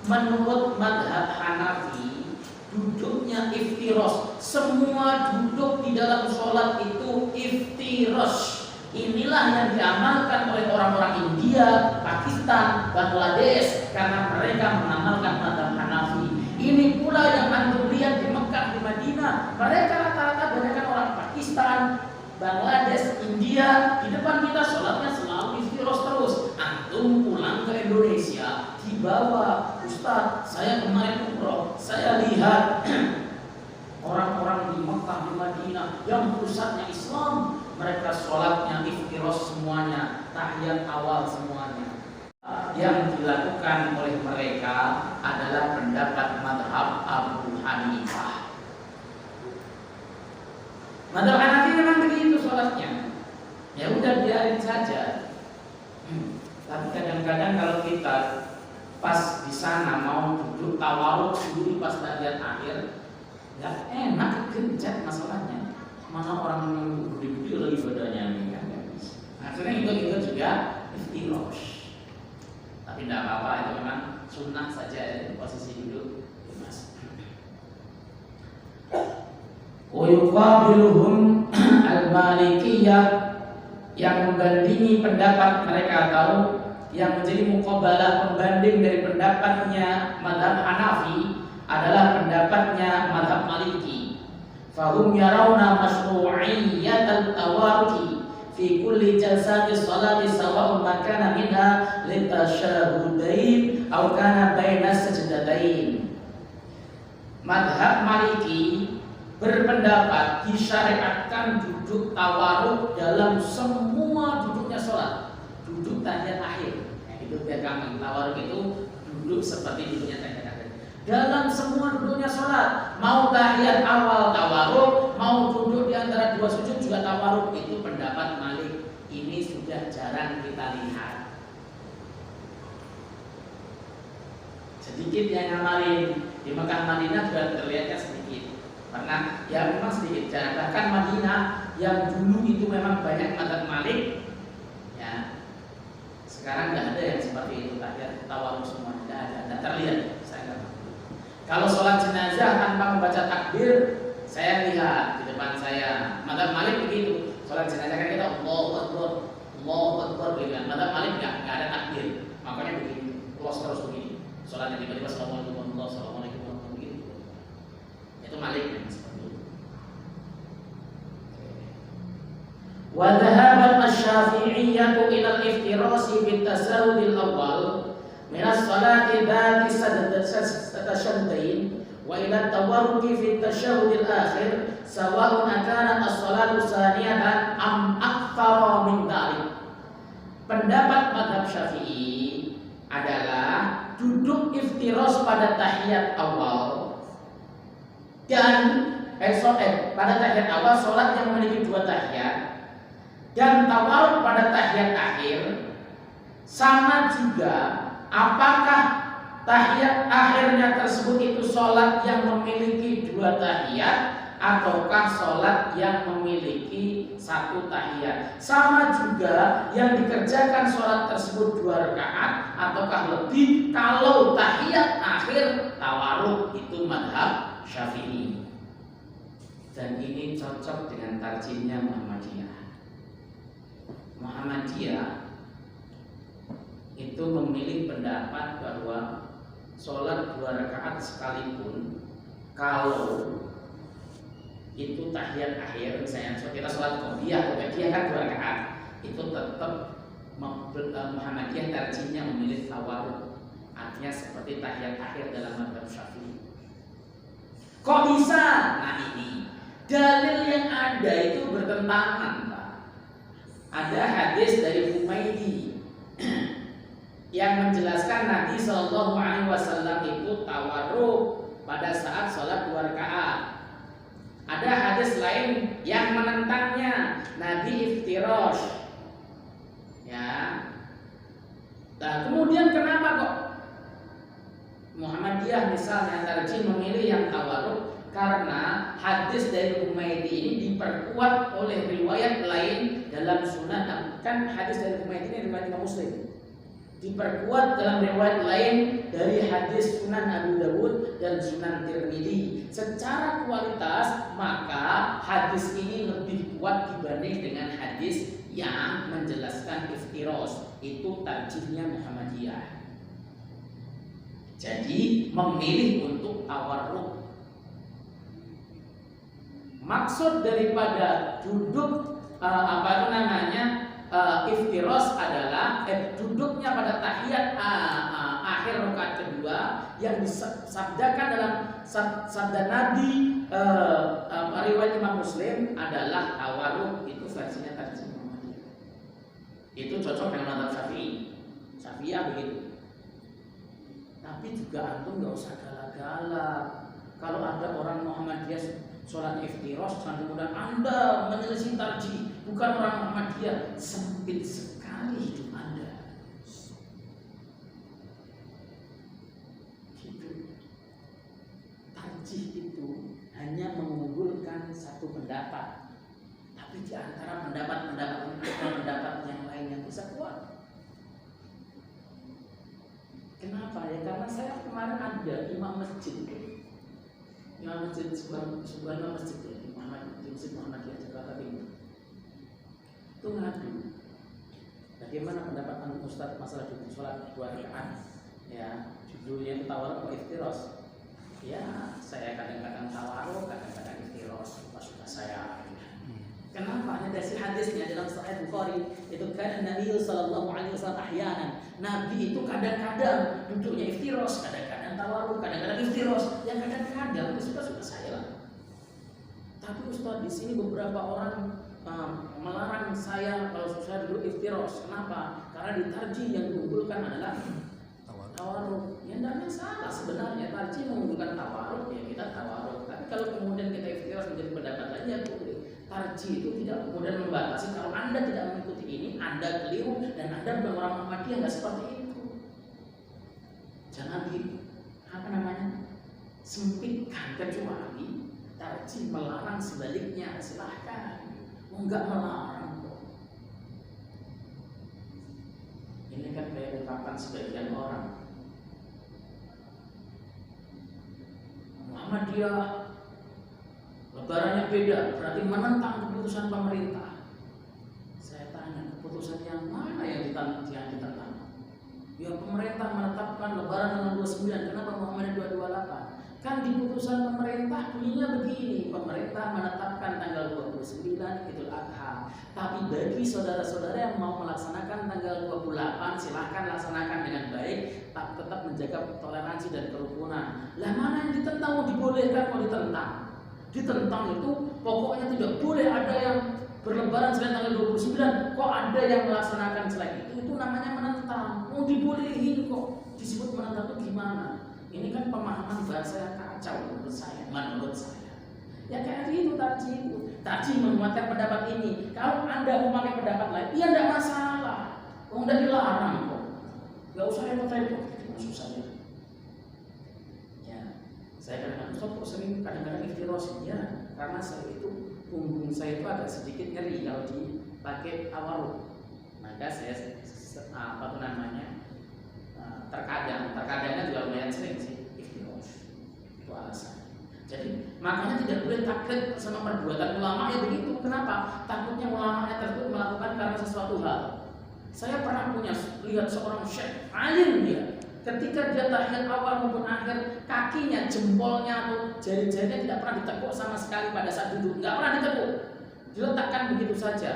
S2: Menurut madhab Hanafi, duduknya iftirosh. Semua duduk di dalam sholat itu iftirosh. Inilah yang diamalkan oleh orang-orang India, Pakistan, Bangladesh, karena mereka mengamalkan madhab Hanafi. Ini pula yang antum lihat di Mekah, di Madinah. Mereka rata-rata banyak orang Pakistan, Bangladesh, India. Di depan kita sholatnya selalu iftirosh terus. Antum pulang ke Indonesia, dibawa, Ustaz, saya kemarin umroh, saya lihat orang-orang di Mekah, di Madinah yang pusatnya Islam, mereka sholatnya iftirosh semuanya, tahiyat awal semuanya. Yang dilakukan oleh mereka adalah pendapat madhab Abu Hanifah. Madhab Hanafi memang begitu sholatnya. Ya udah biarin saja. Tapi kadang-kadang kalau kita pas di sana mau duduk tawaruk dulu pas tahiyat akhir, nggak enak, gencat masalahnya. Mana orang yang gede-gede lagi badannya ini kan? Akhirnya itu juga iftirosh. Tapi tidak apa-apa, itu memang sunnah saja posisi duduk. Wa yuqabiluhum al-Malikiyah, yang membandingi pendapat mereka tahu, yang menjadi muqabalah pembanding dari pendapatnya madhab Hanafi adalah pendapatnya madhab Maliki. Fahum yarawna mashru'iyyat al-tawaruki fi kulli jalsati sholati sawa'un makana minha litasyahudain aw kana baina sajdatain. Madhab Maliki berpendapat disyariatkan duduk tawaruk dalam semua duduknya sholat, duduk tahiyat akhir. Itu biar gampang, tawaruk itu duduk seperti duduknya tahiyat akhir. Dalam semua duduknya sholat, mau tahiyat awal tawaruk, mau duduk di antara dua sujud juga tawaruk. Itu pendapat Malik. Ini sudah jarang kita lihat. Sedikit yang ngamalin. Di Mekah Madinah juga terlihatnya sedikit. Karena ya memang sedikit jarang. Bahkan Madinah yang dulu itu memang banyak madhab Malik, ya sekarang nggak ada yang seperti itu, tahiyat tawaruk semua nggak ada, nggak terlihat. Saya nggak tahu. Kalau sholat jenazah tanpa membaca takbir, saya lihat di depan saya madhab Malik begitu. Sholat jenazah kan kita Allahu Akbar begitu. Madhab Malik nggak ada takbir, makanya begini, terus begini. Sholatnya tiba-tiba Assalamualaikum begitu. Itu Malik yang seperti itu. Wa dhahabat asy-Syafi'iyyah ila al-iftirasi fi at-tasawwud al-awwal min as-salati dhati tashahhudain wa ila at-tawarruk fi at-tashahhud al-akhir sawa'un kana as-salatu tsaniyatan am akthara min dhalik. Pendapat mazhab Syafi'i adalah duduk iftirosh pada tahiyat awal dan pada tahiyat awal sholat yang memiliki dua tahiyat dan tawarruk pada tahiyat akhir sama juga. Apakah tahiyat akhirnya tersebut itu sholat yang memiliki 2 tahiyat ataukah sholat yang memiliki 1 tahiyat. Sama juga yang dikerjakan sholat tersebut 2 rakaat ataukah lebih kalau tahiyat akhir tawarruk, itu madhab Syafi'i. Dan ini cocok dengan tarjihnya Muhammadiyah. Muhammadiyah itu memilih pendapat bahwa sholat 2 rakaat sekalipun kalau itu tahiyat akhir, misalnya kita sholat qobliyah kan 2 rakaat, itu tetap Muhammadiyah tarjihnya memilih tawarruk, artinya seperti tahiyat akhir dalam mazhab Syafi'i. Kok bisa? Nah ini dalil yang ada itu bertentangan, Pak. Ada hadis dari Humaydi yang menjelaskan Nabi Shallallahu Alaihi Wasallam itu tawarruk pada saat sholat 2 rakaat. Ada hadis lain yang menentangnya, Nabi iftirash. Ya. Nah, kemudian kenapa kok Muhammadiyah misalnya tarjih memilih yang tawarruk? Karena hadis dari Humaydi ini diperkuat oleh riwayat lain dalam Sunan. Kan hadis dari Humaydi ini riwayat Imam Muslim. Diperkuat dalam riwayat lain dari hadis Sunan Abu Dawud dan Sunan Tirmidzi. Secara kualitas maka hadis ini lebih kuat dibanding dengan hadis yang menjelaskan iftirash. Itu tarjihnya Muhammadiyah. Jadi memilih untuk tawarruk. Maksud daripada duduk iftirash adalah duduknya pada tahiyat akhir rakaat kedua yang disabdakan dalam sabda Nabi riwayat Imam Muslim adalah tawarruk. Itu versinya tarjih Muhammadiyah. Itu cocok dengan mazhab Syafi'i. Syafi'iyah begitu. Tapi juga antum nggak usah galak-galak. Kalau ada orang Muhammadiyah sholat iftirash, kemudian Anda menyelisih tarjih, bukan orang Muhammadiyah. Sempit sekali hidup Anda. Gitu. Tarjih itu hanya mengunggulkan 1 pendapat, tapi di antara pendapat yang lain yang bisa kuat. Kenapa ya? Karena saya kemarin ada imam masjid sebuah imam masjid di Masjid Muhammadiyah Jakarta Timur. Itu ngadu. Bagaimana pendapat Ustaz masalah duduk sholat 2 rakaat? Ya, judulnya tawarruk atau iftirash. Ya, saya kadang-kadang tawarruk, kadang-kadang iftirash. Suka saya. Kenapa? Ada hadisnya dalam Sahih Bukhari. Itu kan Nabi Sallallahu Alaihi Wasallam ahyanan. Nabi itu kadang-kadang duduknya iftirash, kadang-kadang tawarruk, kadang-kadang iftirash. Yang kadang-kadang itu suka saya lah. Tapi Ustaz di sini beberapa orang melarang saya kalau saya duduk iftirash. Kenapa? Karena di tarjih yang diunggulkan adalah tawarruk. Ya tidak masalah sebenarnya, tarjih mengunggulkan tawarruk, ya kita tawarruk. Tapi kalau kemudian kita iftirash menjadi pendapat lain, ya boleh. Tarjih itu tidak kemudian membatasi kalau Anda tidak mengikuti ini, Anda keliru dan Anda bukan orang Muhammadiyah, nggak seperti itu. Jangan sempitkan, kecuali tarjih melarang sebaliknya, silahkan. Enggak melarang kok. Ini kan kayak ungkapan sebagian orang Muhammadiyah lebarannya beda, berarti menentang keputusan pemerintah. Saya tanya, keputusan yang mana yang ditentang? Ya pemerintah menetapkan lebaran tanggal 29, kenapa Muhammadiyah 228? Kan di putusan pemerintah bunyinya begini, pemerintah menetapkan tanggal 29 Idul Adha. Tapi bagi saudara-saudara yang mau melaksanakan tanggal 28, silahkan laksanakan dengan baik, tetap menjaga toleransi dan kerukunan. Lah mana yang ditentang, mau dibolehkan, mau ditentang? Ditentang itu pokoknya tidak boleh ada yang berlebaran selain tanggal 29. Kok ada yang melaksanakan selain itu? Itu namanya menentang. Mau dibolehin kok disebut menentang itu gimana? Ini kan pemahaman bahasa yang kacau menurut saya. Ya kayak gitu tarjih menguatkan pendapat ini. Kalau Anda memakai pendapat lain, ya tidak masalah. Udah dilarang kok. Gak usah repot-repot, susah ya. Saya kadang-kadang, Ustaz kok sering kadang-kadang iftiros? Ya, karena saya itu punggung saya itu agak sedikit nyeri kalau dipakai awal. Maka saya terkadangnya juga lumayan sering sih iftiros. Itu alasan. Jadi makanya tidak boleh taklid sama perbuatan ulama ya begitu. Kenapa? Takutnya ulamanya tersebut melakukan karena sesuatu hal. Saya pernah lihat seorang syekh alim dia. Ketika dia tahiyat awal maupun akhir, kakinya, jempolnya atau jari-jarinya tidak pernah ditekuk sama sekali pada saat duduk. Nggak pernah ditekuk, diletakkan begitu saja.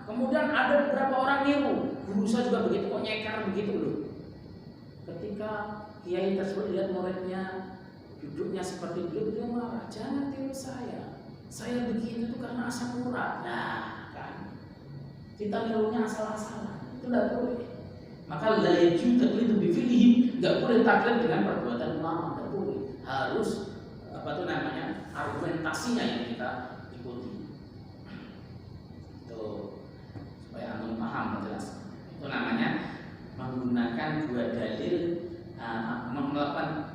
S2: Kemudian ada beberapa orang niru, guru saya juga begitu, kok nyeker begitu loh. Ketika kiai tersebut lihat muridnya duduknya seperti itu, dia marah, jangan tiru saya. Saya begitu itu karena asam urat. Nah, kan kita nirunya asal-asalan, itu tidak boleh. Maka la yajuz taqlidu bi fi'lihi, enggak boleh taklid dengan perbuatan ulama, enggak boleh. Harus argumentasinya yang kita ikuti. Itu supaya antum paham jelas. Itu namanya menggunakan dua dalil,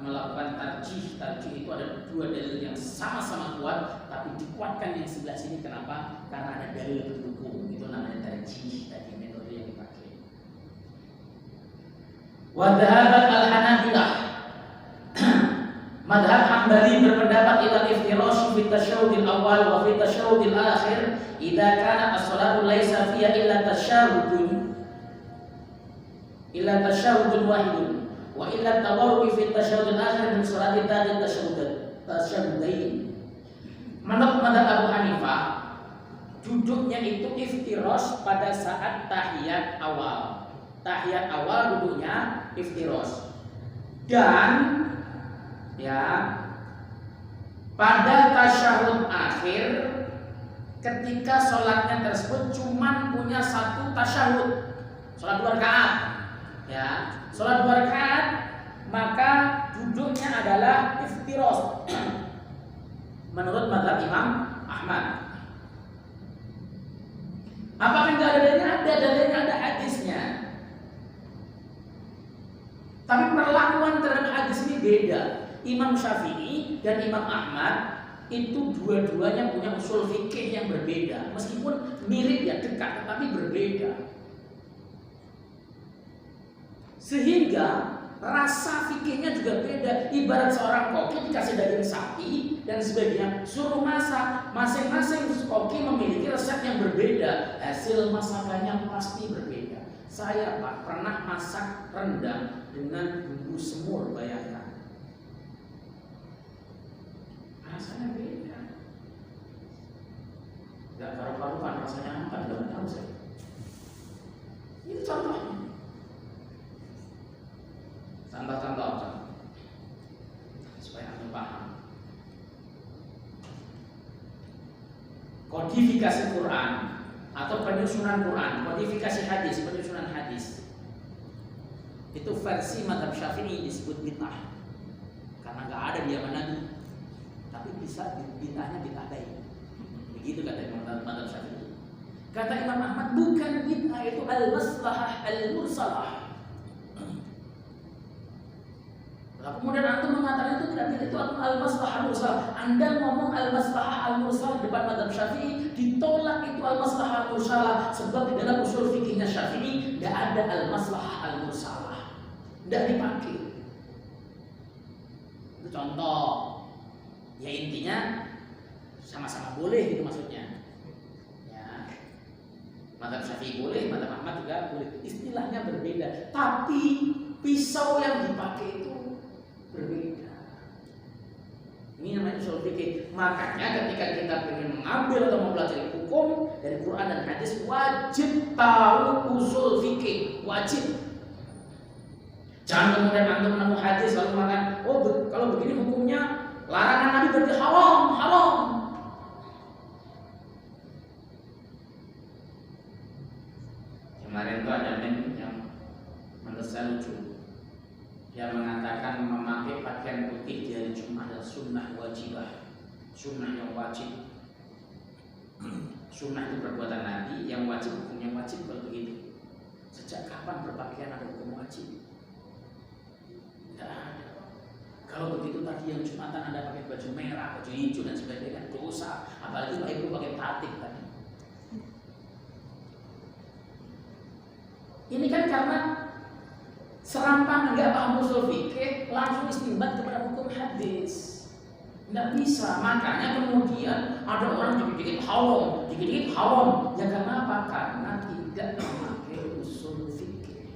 S2: melakukan tarjih. Tarjih itu ada dua dalil yang sama-sama kuat tapi dikuatkan yang sebelah sini. Kenapa? Karena ada dalil pendukung. Itu namanya tarjih, tadi metode yang dipakai. Wadhahabat al-Hanabilah, madhab Hambali berpendapat ila iftirash fi tasyahudil awal wa fi tasyahudil akhir idza kana as-salatu laisa fiha illa tasyahudun wahidun wa illa tawarruki fi tasyahudil akhir min salati tadi tasyahudain. Menurut madhab Abu Hanifah, duduknya itu iftirash pada saat tahiyat awal. Tahiyat awal duduknya iftiros, dan ya pada tasyahud akhir ketika sholatnya tersebut cuma punya satu tasyahud, sholat 2 rakaat, ya sholat 2 rakaat, maka duduknya adalah iftiros menurut mazhab Imam Ahmad. Apakah enggak ada dalilnya? Ada dalilnya, ada hadisnya. Tapi perlakuan terhadap hadis ini beda. Imam Syafi'i dan Imam Ahmad itu dua-duanya punya usul fikih yang berbeda. Meskipun mirip ya, dekat, tetapi berbeda. Sehingga rasa fikihnya juga beda. Ibarat seorang koki dikasih daging sapi dan sebagainya, suruh masak, masing-masing koki memiliki resep yang berbeda. Hasil masakannya pasti berbeda. Saya Pak pernah masak rendang dengan bumbu semur, bayangkan. Rasanya beda. Gak karu-karuan rasanya apa, tidak tahu saya. Ini contohnya. Contoh-contoh supaya anda paham. Kodifikasi Quran atau penyusunan Quran, kodifikasi hadis, penyusunan hadis. Itu versi mazhab Syafi'i disebut bid'ah. Karena enggak ada di zaman Nabi. Tapi bisa bid'ahnya ditadai. Begitu kata mazhab Syafi'i. Kata Imam Ahmad, bukan bid'ah, itu al-maslahah al-mursalah. Kemudian antum mengatakan itu tidak benar, itu al-maslahah al-mursalah. Anda ngomong al-maslahah al-mursalah depan mazhab Syafi'i, ditolak itu al-maslahah al-mursalah, sebab di dalam usul fikihnya Syafi'i tidak ada al-maslahah al-mursalah, tidak dipakai. Itu contoh. Ya intinya sama-sama boleh itu maksudnya. Ya. Mazhab Syafi'i boleh, mazhab Ahmad juga boleh. Istilahnya berbeda, tapi pisau yang dipakai itu berbeda. Ini namanya usul fikih. Makanya ketika kita ingin mengambil atau mempelajari hukum dari Quran dan hadis, wajib tahu usul fikih, wajib. Jangan kemudian antum menemu hadis lalu mengatakan, oh kalau begini hukumnya larangan Nabi berarti haram, haram. Kemarin itu ada meme yang menurut saya lucu. Dia mengatakan memakai pakaian putih di hari Jumat adalah sunnah wajibah, sunnah yang wajib. Sunnah itu perbuatan Nabi, yang wajib hukumnya wajib kalau begitu. Sejak kapan berpakaian ada hukum wajib? Tidak ada. Kalau begitu tadi yang Jumatan Anda pakai baju merah, baju hijau dan sebagainya, dosa. Apalagi Pak Ibu pakai batik tadi. Ini kan karena serampangan nggak paham usul fikih, langsung istinbat kepada hukum hadis. Nggak bisa. Makanya kemudian ada orang dikit-dikit haram. Ya karena apa? Karena tidak memakai usul fikih.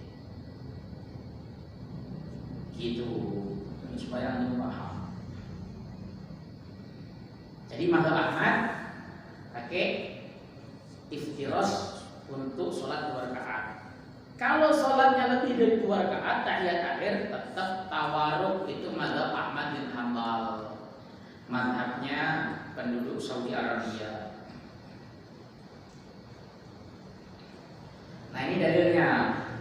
S2: Gitu. Supaya Anda paham. Jadi mazhab Ahmad pakai iftirash untuk sholat 2 rakaat. Kalau sholatnya lebih dari 2 rakaat, tahiyat akhir tetap tawaruk, itu mazhab Ahmad bin Hanbal. Mazhabnya penduduk Saudi Arabia. Nah ini dalilnya.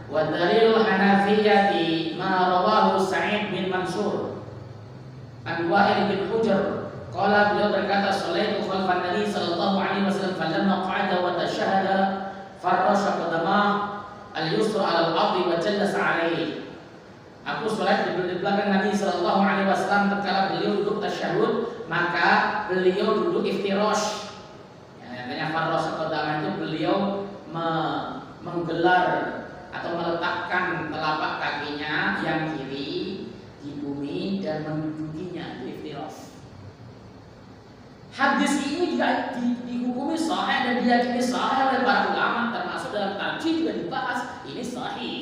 S2: Wa dalilul Hanafiyyati ma rawahu Sa'id bin Mansur an Wa'il bin Hujr. Qala, beliau berkata, "Shalaitu khalfan Nabi sallallahu alaihi wasallam falamma qa'ada wa tashahhada farrasha qadama al-yusra 'ala al-ardi wa jalasa 'alaihi." Aku salat di belakang Nabi sallallahu alaihi wasallam tatkala beliau duduk tasyahud, maka beliau duduk iftirash. Yang artinya farrasha qadama itu beliau menggelar atau meletakkan telapak kakinya yang kiri di bumi dan mendudukinya, itu iftirash. Hadis ini juga dihukumi sahih dan diyakini sahih oleh para ulama, termasuk dalam tarjih juga dibahas ini sahih.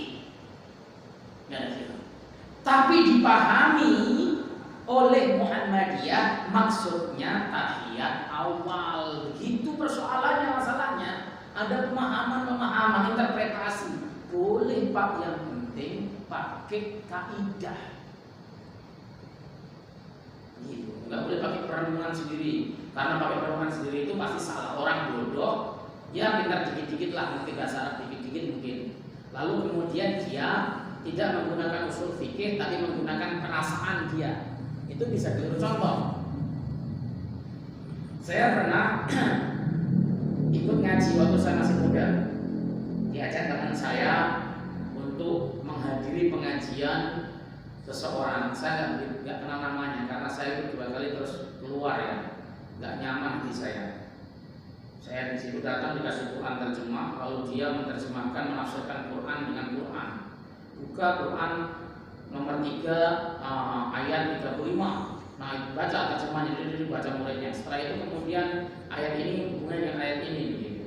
S2: Tapi dipahami oleh Muhammadiyah maksudnya tahiyat awal. Begitu persoalannya, masalahnya ada pemahaman interpretasi. Boleh Pak, yang penting pakai kaidah. Gitu. Nggak boleh pakai perenungan sendiri, karena pakai perenungan sendiri itu pasti salah. Orang bodoh, ya pintar dikit-dikit lah, ngerti bahasa Arab dikit-dikit mungkin. Lalu kemudian dia tidak menggunakan usul fikih, tapi menggunakan perasaan dia. Itu bisa keliru. Contoh, saya pernah ikut ngaji waktu saya masih muda. Diajak teman saya untuk menghadiri pengajian seseorang. Saya nggak kenal namanya karena saya itu 2 kali terus keluar ya, nggak nyaman di saya. Saya di situ datang dikasih Quran terjemah, lalu dia menerjemahkan, menafsirkan Quran dengan Quran. Buka Quran nomor 3 ayat 35. Nah, baca terjemahnya, jadi baca muridnya. Setelah itu kemudian ayat ini hubungannya dengan ayat ini begitu.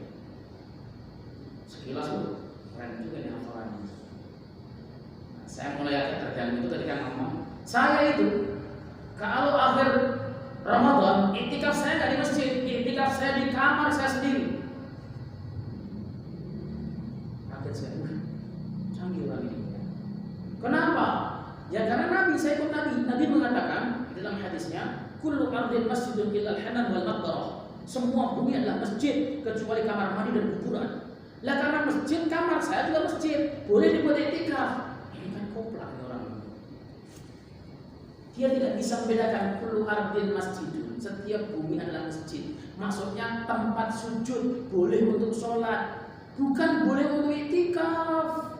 S2: Sekilas keren juga nih hafalannya. Nah, saya mulai agak terganggu itu ketika ngomong, saya itu kalau akhir Ramadan iktikaf saya nggak di masjid, iktikaf saya di kamar saya sendiri. Kaget saya, canggih lagi ini. Kenapa? Ya karena Nabi, saya ikut Nabi mengatakan dalam hadisnya, kullu ardin masjidun illal hamam wal maqbarah. Semua bumi adalah masjid kecuali kamar mandi dan kuburan. Lah karena masjid, kamar saya juga masjid, boleh dibuat iktikaf. Ini kan koplak orang. Dia tidak bisa membedakan kullu ardin masjidun. Setiap bumi adalah masjid. Maksudnya tempat sujud, boleh untuk sholat, bukan boleh untuk iktikaf.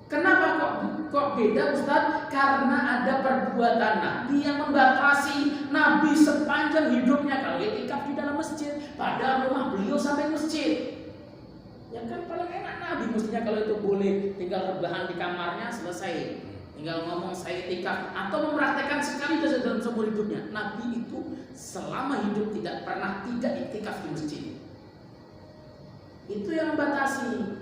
S2: Kenapa kok beda Ustaz? Karena ada perbuatan Nabi yang membatasi Nabi sepanjang hidupnya kalau iktikaf di dalam masjid, padahal rumah beliau sampai masjid. Ya kan paling enak Nabi mestinya kalau itu boleh tinggal rebahan di kamarnya selesai, tinggal ngomong saya iktikaf atau mempraktekkan sekali dalam seumur hidupnya. Nabi itu selama hidup tidak pernah tidak iktikaf di masjid. Itu yang membatasi.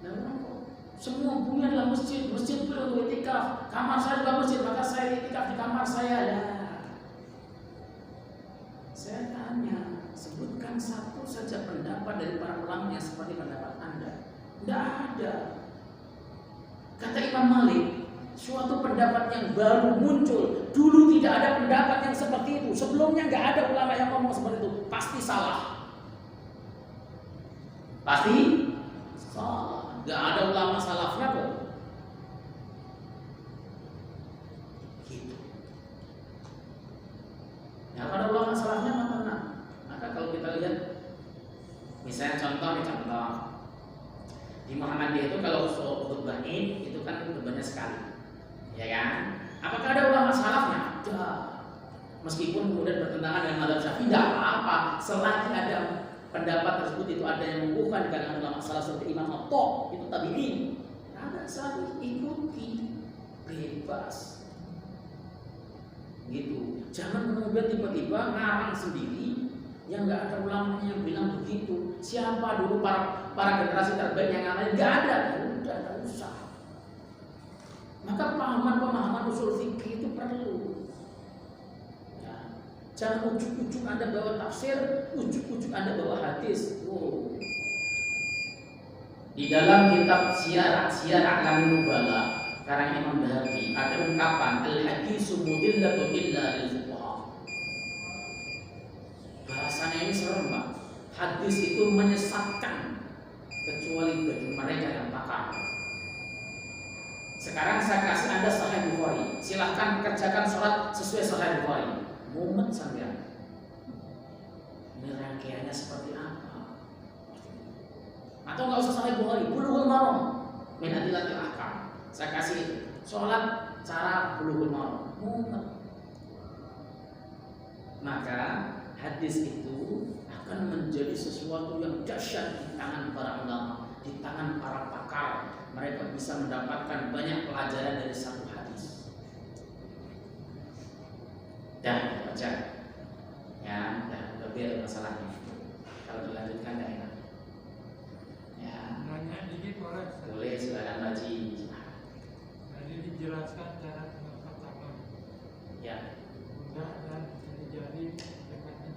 S2: Nah, semua bumi adalah masjid, masjid boleh untuk iktikaf, kamar saya juga masjid, maka saya iktikaf di kamar saya. Saya tanya, sebutkan satu saja pendapat dari para ulama yang seperti pendapat Anda. Tidak ada. Kata Imam Malik, suatu pendapat yang baru muncul. Dulu tidak ada pendapat yang seperti itu. Sebelumnya nggak ada ulama yang ngomong seperti itu. Pasti salah. Pasti salah. Nggak ada ulama salafnya kok. Gitu. Ya kalau ulama salafnya mana? Maka kalau kita lihat, misalnya contoh di Muhammadiyah itu kalau khutbah Id itu kan khutbahnya sekali, ya kan? Apakah ada ulama salafnya? Ada. Meskipun kemudian bertentangan dengan mazhab Syafi'i, tidak apa-apa selagi ada pendapat tersebut itu ada yang mengukuhkan dengan ulama salaf seperti Imam Atha, itu tabi'in. Ada saling ikuti bebas. Gitu. Jangan kemudian tiba-tiba ngarang sendiri yang nggak ada ulama yang bilang begitu. Siapa dulu para generasi terbaik yang ngalamin? Nggak ada. Udah, nggak usah. Maka pemahaman usul fikih itu perlu. Ya. Jangan ujuk-ujuk Anda bawa tafsir, ujuk-ujuk Anda bawa hadis. Wow. Di dalam kitab Syiar A'lamin Nubala karang Imam Bahabi ada ungkapan al-hadisu mudillatun illa lil fuqaha. Bahasanya ini serem, Pak. Hadis itu menyesatkan kecuali bagi mereka yang pakar. Sekarang saya kasih Anda Sahih Bukhari. Silahkan kerjakan sholat sesuai Sahih Bukhari. Mumet sampean. Ini rangkaiannya seperti apa? Atau nggak usah Sahih Bukhari, Bulughul Maram min adillatil ahkam. Saya kasih sholat cara Bulughul Maram. Mumet. Maka hadis itu akan menjadi sesuatu yang dahsyat di tangan para ulama, di tangan para pakar. Mereka bisa mendapatkan banyak pelajaran dari satu hadis. Dan baca, ya, udah biar masalahnya. Kalau dilanjutkan tidak enak. Ya.
S3: Nanya dikit
S2: Boleh silakan Haji.
S3: Jadi dijelaskan cara pengetahuan.
S2: Ya.
S3: Mudah dan bisa jadi dekatnya.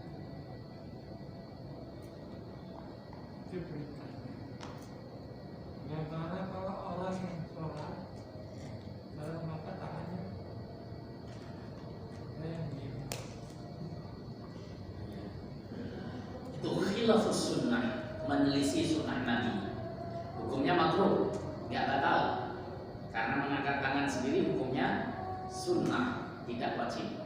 S3: Itu perintah. Bagaimana kalau orang yang sholat dalam mata tangannya yang begini?
S2: Itu khilafus sunnah, menyelisih sunnah Nabi. Hukumnya makruh, nggak batal. Karena mengangkat tangan sendiri hukumnya sunnah, tidak wajib.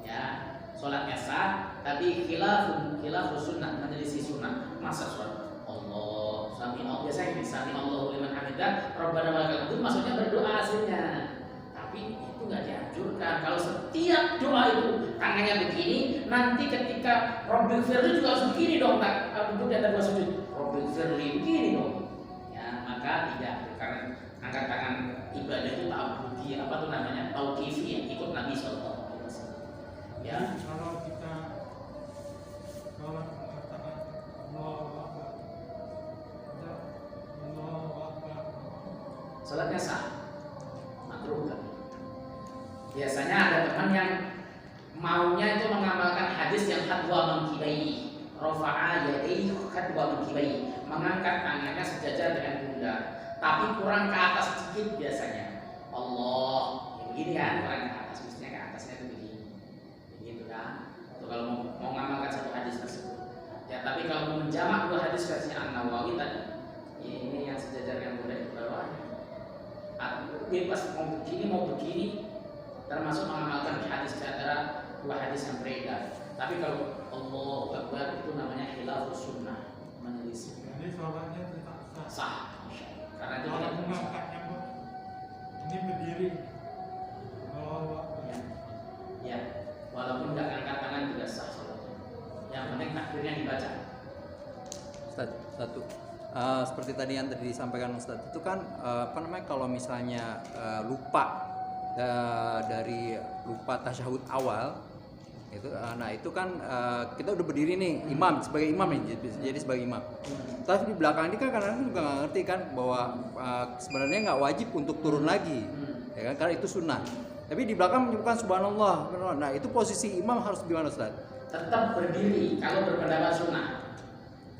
S2: Ya, sholatnya sah, tapi khilafus sunnah, menyelisih sunnah. Masa sholat Allah, sami Allah, biasanya sami Allahu liman hamidah, Rabbana walakal hamd, maksudnya berdoa aslinya. Tapi itu nggak dianjurkan. Kalau setiap doa itu tangannya begini, nanti ketika Rabbil firli juga harus begini dong, untuk di atas sujud. Rabbil firli begini dong. Ya, maka tidak, karena angkat tangan ibadah itu ta'abudi, apa tuh namanya? Tauqifi, ya, ikut Nabi sallallahu alaihi wasallam. Ya.
S3: Kalau kita sholat mengatakan Allahu Akbar, Allahu Akbar,
S2: Salatnya sah, makruh kan? Biasanya ada teman yang maunya itu mengamalkan hadis yang hadwa mangkibai, rofa'a yadaihi hadwa mangkibai, mengangkat tangannya sejajar dengan pundak, tapi kurang ke atas sedikit biasanya. Allah, ya begini kan, kurang ke atas, mestinya ke atasnya itu begini, begitu kan? Itu kalau mau mengamalkan satu hadis tersebut. Ya, tapi kalau mau menjamak dua hadis versinya An-Nawawi tadi, ini yang sejajar dengan pundak di bawahnya. Bebas mau begini, termasuk mengamalkan hadis di antara dua hadis yang beredar. Tapi kalau Allahu Akbar itu namanya khilafus sunnah, menyelisih.
S3: jadi sholatnya tidak sah.
S2: Sah, karena itu
S3: Kalau
S2: tidak bisa.
S3: mengangkatnya Bu, ini berdiri. Allahu Akbar.
S2: Ya, walaupun nggak angkat tangan juga sah sholatnya. Yang penting takbirnya dibaca.
S4: Ustaz, satu. Seperti tadi yang tadi disampaikan Ustaz, itu kan kalau misalnya lupa dari lupa tasyahud awal itu, nah itu kan kita udah berdiri nih, imam sebagai imam nih, jadi sebagai imam. Tapi di belakang ini kan kadang-kadang juga nggak ngerti kan bahwa sebenarnya nggak wajib untuk turun lagi, ya kan, karena itu sunnah. Tapi di belakang menyebutkan subhanallah. Nah itu posisi imam harus gimana Ustaz?
S2: Tetap berdiri kalau berpendapat sunnah.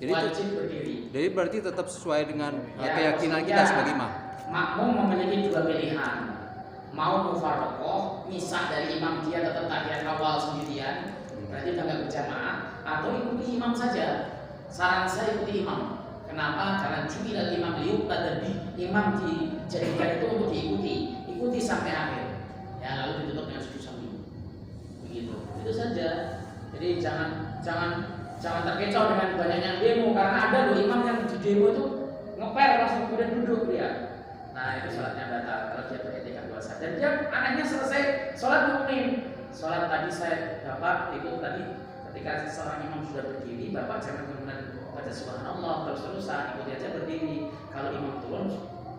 S4: Jadi
S2: Wajib berdiri.
S4: Jadi berarti tetap sesuai dengan
S2: Ya,
S4: keyakinan
S2: maksudnya,
S4: kita sebagai imam.
S2: Makmum memiliki dua pilihan. Mau mufaraqah, misah dari imam dia tetap tahiyat awal sendirian, berarti udah nggak berjamaah, atau ikuti imam saja. Saran saya ikuti imam. Kenapa? Karena ju'ilal imam liyuqtada bi. Imam dijadikan itu untuk diikuti, ikuti sampai akhir. Ya, lalu ditutup dengan sujud sambil. Begitu. Itu saja. Jadi jangan terkecoh dengan banyaknya demo, karena ada loh imam yang di demo itu ngeper langsung kemudian duduk dia. Nah Nah itu sholatnya batal kalau dia beretikaf puasa. Dan dia anaknya selesai sholat mukmin. Sholat tadi bapak itu tadi ketika seorang imam sudah berdiri, bapak jangan kemudian baca subhanallah terus-terusan, ikuti aja berdiri. Kalau imam turun,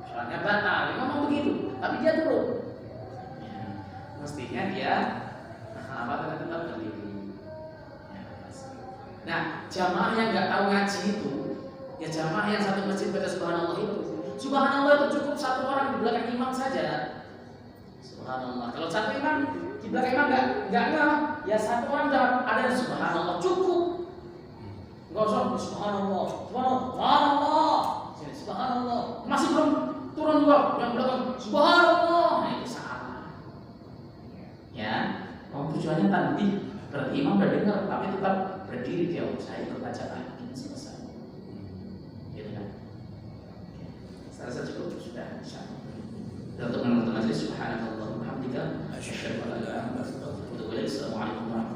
S2: sholatnya batal. Imam ngomong begitu, tapi dia turun. Ya, mestinya dia tetap berdiri. Ya, nah, jamaah yang nggak tahu ngaji itu, ya jamaah yang satu masjid baca subhanallah itu, subhanallah itu cukup satu orang di belakang imam saja. Subhanallah. Kalau satu imam di belakang imam nggak ya satu orang udah ada subhanallah cukup. Nggak usah subhanallah, subhanallah, subhanallah. Masih belum turun juga yang belakang subhanallah. Nah itu salah. Ya, tujuannya tadi berarti imam udah dengar tapi tetap berdiri dia saya ikut bacaan ini selesai. Gitu kan? Saya rasa cukup sudah insyaallah. Dan untuk menutup majelis subhanallah alhamdulillah asyhadu an la ilaha illallah wa atubu ilaik. Assalamualaikum warahmatullahi wabarakatuh.